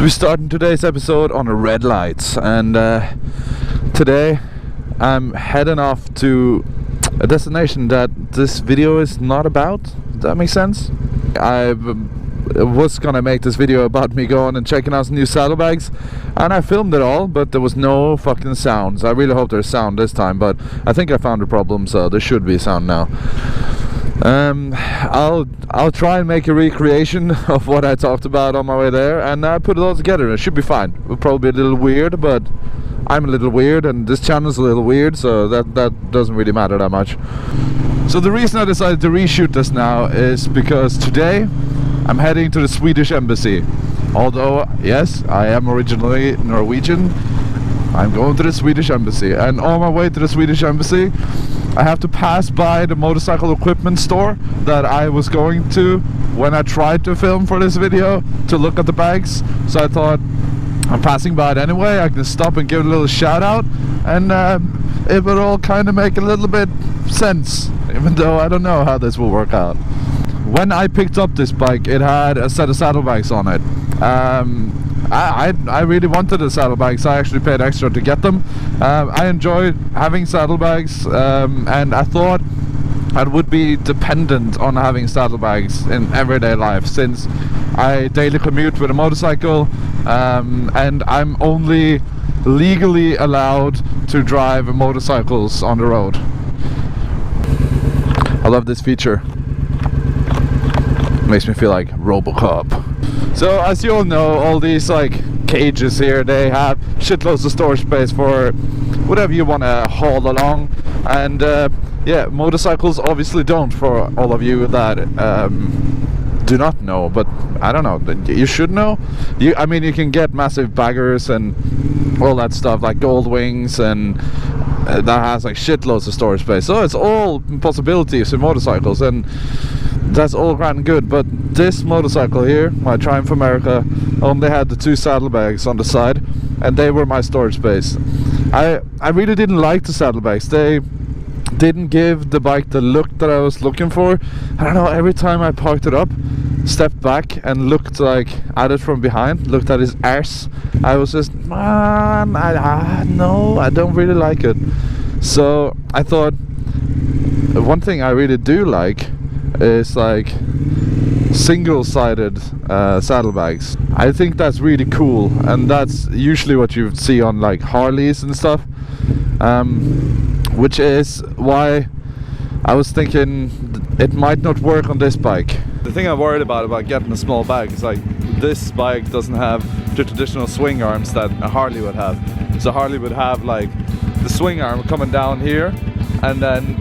So we're starting today's episode on a red lights, and today I'm heading off to a destination that this video is not about. Does that make sense? I was gonna make this video about me going and checking out some new saddlebags, and I filmed it all, but there was no fucking sounds. I really hope there's sound this time, but I think I found a problem, so there should be sound now. I'll try and make a recreation of what I talked about on my way there, and put it all together. It should be fine. It'll probably be a little weird, but I'm a little weird and this channel's a little weird, so that doesn't really matter that much. So the reason I decided to reshoot this now is because today I'm heading to the Swedish Embassy. Although, yes, I am originally Norwegian, I'm going to the Swedish Embassy, and on my way to the Swedish Embassy I have to pass by the motorcycle equipment store that I was going to when I tried to film for this video to look at the bags. So I thought, I'm passing by it anyway, I can stop and give it a little shout out, and it would all kind of make a little bit sense, even though I don't know how this will work out. When I picked up this bike, it had a set of saddlebags on it. I really wanted the saddlebags. I actually paid extra to get them. I enjoyed having saddlebags, and I thought I would be dependent on having saddlebags in everyday life, since I daily commute with a motorcycle, and I'm only legally allowed to drive motorcycles on the road. I love this feature. Makes me feel like RoboCop. So as you all know, all these like cages here, they have shitloads of storage space for whatever you want to haul along, and yeah, motorcycles obviously don't, for all of you that do not know, but I don't know, you should know. I mean, you can get massive baggers and all that stuff like Gold Wings, and that has like shitloads of storage space, so it's all possibilities with motorcycles, and that's all grand and good. But this motorcycle here, my Triumph America, only had the two saddlebags on the side, and they were my storage space. I really didn't like the saddlebags. They didn't give the bike the look that I was looking for. I don't know, every time I parked it up, stepped back and looked like at it from behind, looked at his arse, I was just, man, no, I don't really like it. So I thought, one thing I really do like is like single-sided saddlebags. I think that's really cool, and that's usually what you see on like Harleys and stuff, which is why I was thinking it might not work on this bike. The thing I'm worried about getting a small bag is like this bike doesn't have the traditional swing arms that a Harley would have. So Harley would have like the swing arm coming down here, and then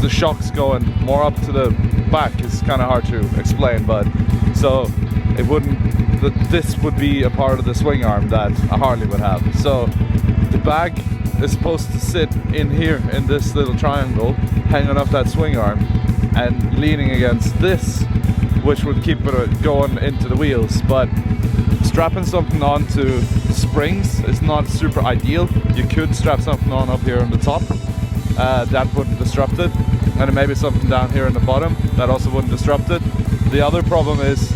the shocks going more up to the back. Is kind of hard to explain, but so it wouldn't, this would be a part of the swing arm that a Harley would have. So the bag is supposed to sit in here in this little triangle, hanging off that swing arm and leaning against this, which would keep it going into the wheels. But strapping something onto springs is not super ideal. You could strap something on up here on the top, that wouldn't disrupt it, and maybe something down here in the bottom that also wouldn't disrupt it. The other problem is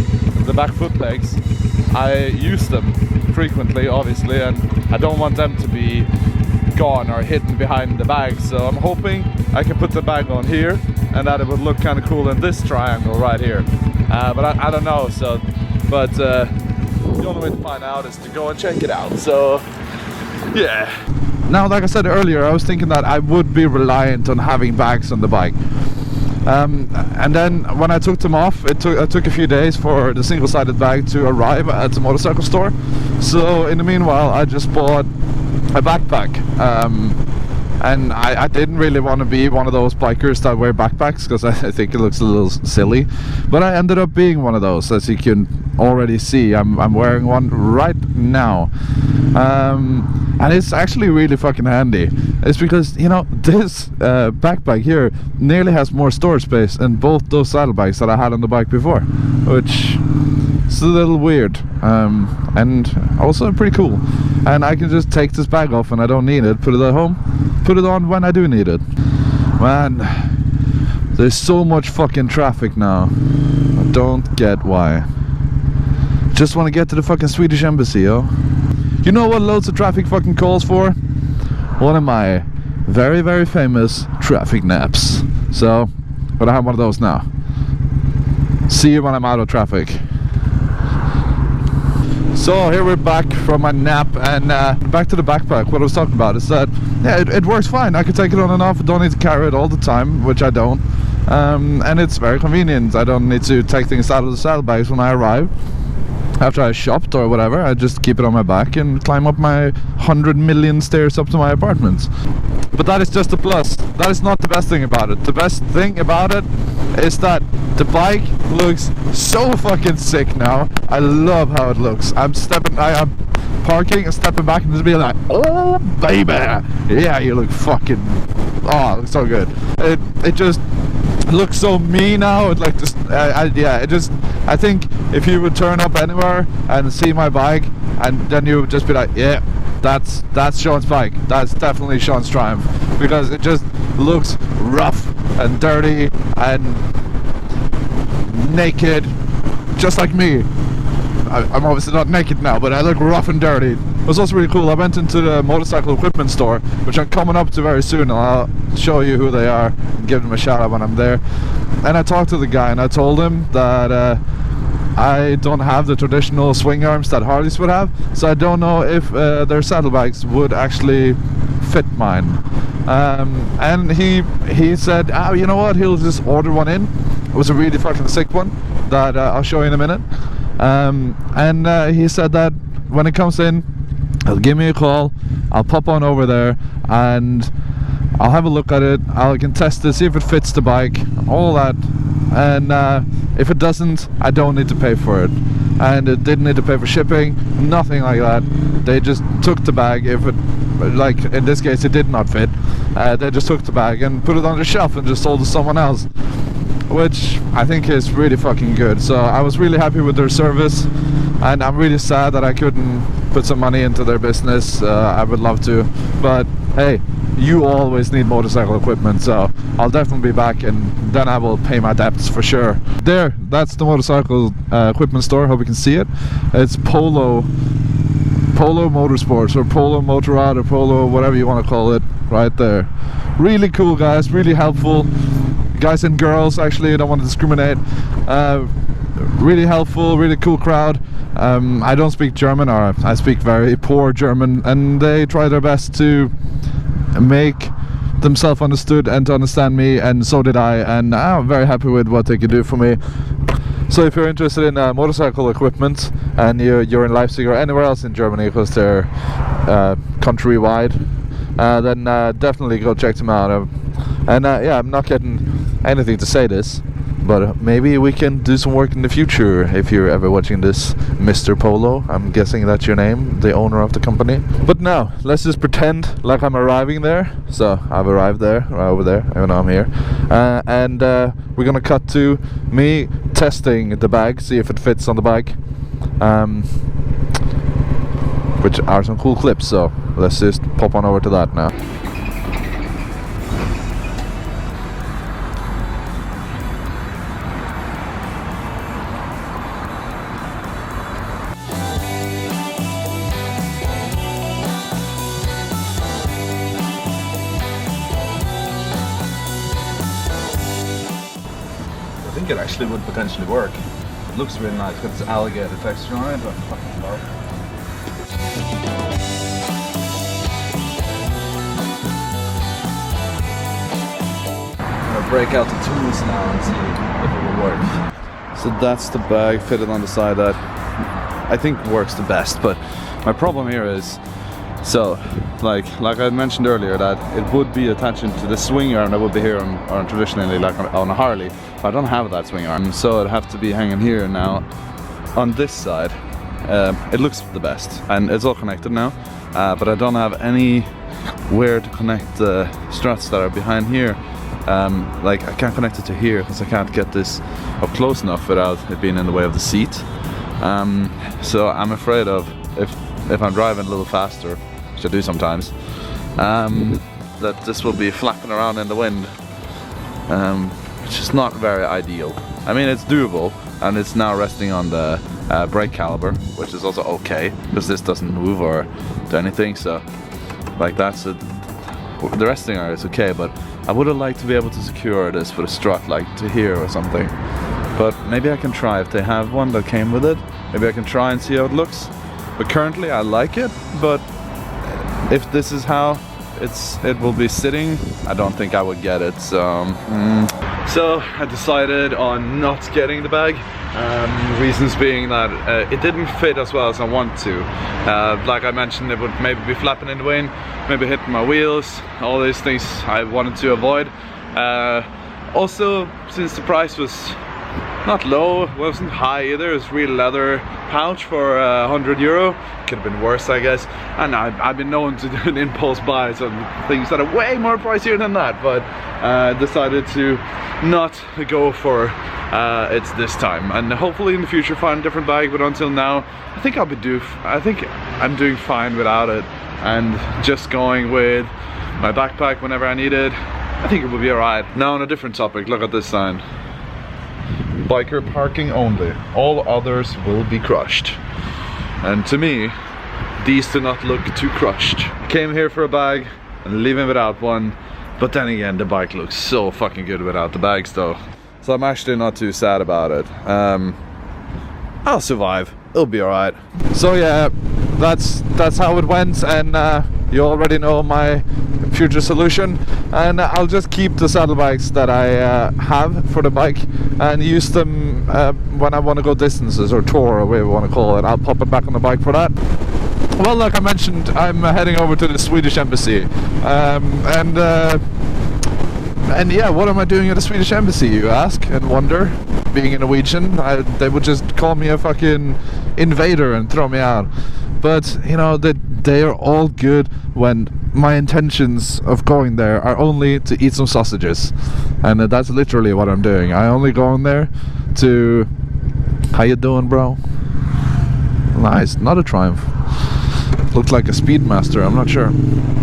the back foot legs. I use them frequently, obviously, and I don't want them to be gone or hidden behind the bag, so I'm hoping I can put the bag on here and that it would look kind of cool in this triangle right here, but I don't know. So but the only way to find out is to go and check it out. So yeah. Now, like I said earlier, I was thinking that I would be reliant on having bags on the bike, and then when I took them off, it took a few days for the single-sided bag to arrive at the motorcycle store. So in the meanwhile, I just bought a backpack, and I didn't really want to be one of those bikers that wear backpacks, because I think it looks a little silly, but I ended up being one of those. As you can already see, I'm wearing one right now, and it's actually really fucking handy. It's because, you know, this backpack here nearly has more storage space than both those saddlebags that I had on the bike before, which is a little weird, and also pretty cool. And I can just take this bag off when I don't need it, put it at home, put it on when I do need it. Man, there's so much fucking traffic now. I don't get why. Just want to get to the fucking Swedish Embassy, yo. You know what loads of traffic fucking calls for? One of my very, very famous traffic naps. So, but I have one of those now. See you when I'm out of traffic. So here we're back from my nap, and back to the backpack. What I was talking about is that, yeah, it works fine. I can take it on and off. I don't need to carry it all the time, which I don't. And it's very convenient. I don't need to take things out of the saddlebags when I arrive. After I shopped or whatever, I just keep it on my back and climb up my 100 million stairs up to my apartment. But that is just a plus. That is not the best thing about it. The best thing about it is that the bike looks so fucking sick now. I love how it looks. I'm parking and stepping back and just being like, oh baby, yeah, you look fucking, oh, it looks so good. It just looks so me now. It like just, yeah, it just, I think if you would turn up anywhere and see my bike, and then you would just be like, yeah, that's Sean's bike. That's definitely Sean's Triumph, because it just looks rough and dirty and naked, just like me. I'm obviously not naked now, but I look rough and dirty. It was also really cool. I went into the motorcycle equipment store, which I'm coming up to very soon, and I'll show you who they are and give them a shout out when I'm there. And I talked to the guy and I told him that I don't have the traditional swing arms that Harleys would have, so I don't know if their saddlebags would actually fit mine. And he said, oh, you know what, he'll just order one in. It was a really fucking sick one that I'll show you in a minute. And he said that when it comes in, he'll give me a call. I'll pop on over there and I'll have a look at it. I can test it, see if it fits the bike, all that. And if it doesn't, I don't need to pay for it. And it didn't need to pay for shipping, nothing like that. They just took the bag. If it, like in this case, it did not fit, they just took the bag and put it on the shelf and just sold it to someone else, which I think is really fucking good. So I was really happy with their service, and I'm really sad that I couldn't put some money into their business. I would love to, but hey, you always need motorcycle equipment, so I'll definitely be back, and then I will pay my debts for sure. There, that's the motorcycle equipment store. Hope you can see it. It's Polo Motorsports, or Polo Motorrad, or Polo, whatever you want to call it, right there. Really cool guys, really helpful guys and girls, actually, I don't want to discriminate. Really helpful, really cool crowd. I don't speak German, or I speak very poor German, and they try their best to make themselves understood and to understand me, and so did I, and I'm very happy with what they could do for me. So if you're interested in motorcycle equipment and you're in Leipzig or anywhere else in Germany, because they're countrywide, then definitely go check them out. And yeah, I'm not getting anything to say this, but maybe we can do some work in the future if you're ever watching this, Mr. Polo. I'm guessing that's your name, the owner of the company. But now, let's just pretend like I'm arriving there. So, I've arrived there, right over there, even though I'm here. And we're gonna cut to me testing the bag, see if it fits on the bike. Which are some cool clips, so let's just pop on over to that now. I think it actually would potentially work. It looks really nice, got this alligator texture on it, but I fucking love it. I'm gonna break out the tools now and see if it will work. So that's the bag fitted on the side that I think works the best, but my problem here is, so like I mentioned earlier, that it would be attaching to the swing arm that would be here on traditionally like on a Harley. I don't have that swing arm, so it'd have to be hanging here now on this side. It looks the best, and it's all connected now, but I don't have anywhere to connect the struts that are behind here. Like I can't connect it to here because I can't get this up close enough without it being in the way of the seat. So I'm afraid of if I'm driving a little faster, which I do sometimes, that this will be flapping around in the wind, which is not very ideal. I mean, it's doable, and it's now resting on the brake caliber, which is also okay because this doesn't move or do anything. So like that's it. The resting area is okay, but I would have liked to be able to secure this with a strut like to here or something. But maybe I can try if they have one that came with it. Maybe I can try and see how it looks. But currently I like it, but if this is how it will be sitting, I don't think I would get it. So I decided on not getting the bag. Reasons being that it didn't fit as well as I want to. Like I mentioned, it would maybe be flapping in the wind, maybe hitting my wheels, all these things I wanted to avoid. Also, since the price was not low, it wasn't high either, it was real leather pouch for €100. Could have been worse, I guess. And I've been known to do an impulse buys on things that are way more pricier than that, but decided to not go for it this time, and hopefully in the future find a different bag. But until now, I think I'm doing fine without it, and just going with my backpack whenever I need it. I think it will be alright. Now on a different topic, look at this sign. Biker parking only. All others will be crushed. And to me, these do not look too crushed. I came here for a bag and leaving without one, but then again, the bike looks so fucking good without the bags though. So I'm actually not too sad about it. I'll survive. It'll be alright. So yeah, that's how it went, and you already know my future solution. And I'll just keep the saddlebags that I have for the bike and use them when I want to go distances or tour, or whatever you want to call it. I'll pop it back on the bike for that. Well, like I mentioned, I'm heading over to the Swedish Embassy, and yeah, what am I doing at the Swedish Embassy, you ask and wonder? Being a Norwegian, they would just call me a fucking invader and throw me out. But you know, they are all good when my intentions of going there are only to eat some sausages, and that's literally what I'm doing. I only go in there to... How you doing, bro? Nice, not a Triumph. Looked like a Speedmaster, I'm not sure.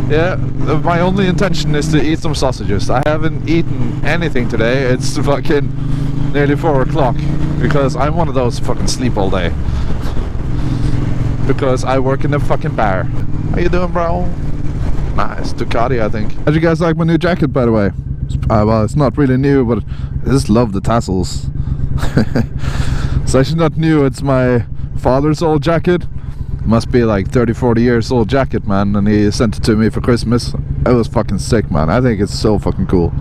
Yeah, my only intention is to eat some sausages. I haven't eaten anything today. It's fucking nearly 4 o'clock because I'm one of those fucking sleep all day. Because I work in a fucking bar. How you doing, bro? Nice, Ducati, I think. How'd you guys like my new jacket, by the way? Well, it's not really new, but I just love the tassels. It's actually not new, it's my father's old jacket. Must be like 30-40 years old jacket, man, and he sent it to me for Christmas. It was fucking sick, man. I think it's so fucking cool.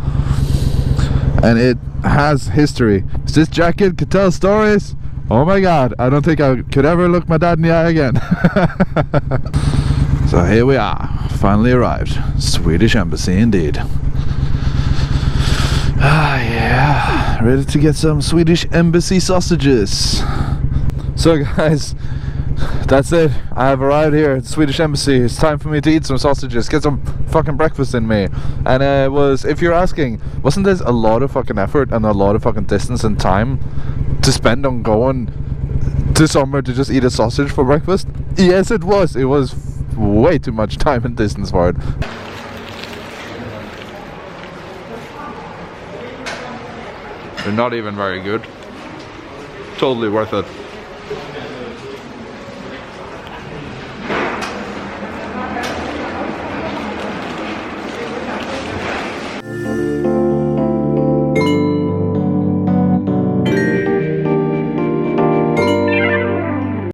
And it has history. This jacket could tell stories. Oh my god, I don't think I could ever look my dad in the eye again. So here we are, finally arrived. Swedish Embassy indeed. Ah yeah, ready to get some Swedish Embassy sausages. So guys, that's it. I have arrived here at the Swedish Embassy. It's time for me to eat some sausages, get some fucking breakfast in me. And it was, if you're asking, wasn't this a lot of fucking effort and a lot of fucking distance and time to spend on going to somewhere to just eat a sausage for breakfast? Yes, it was. It was way too much time and distance for it. They're not even very good. Totally worth it.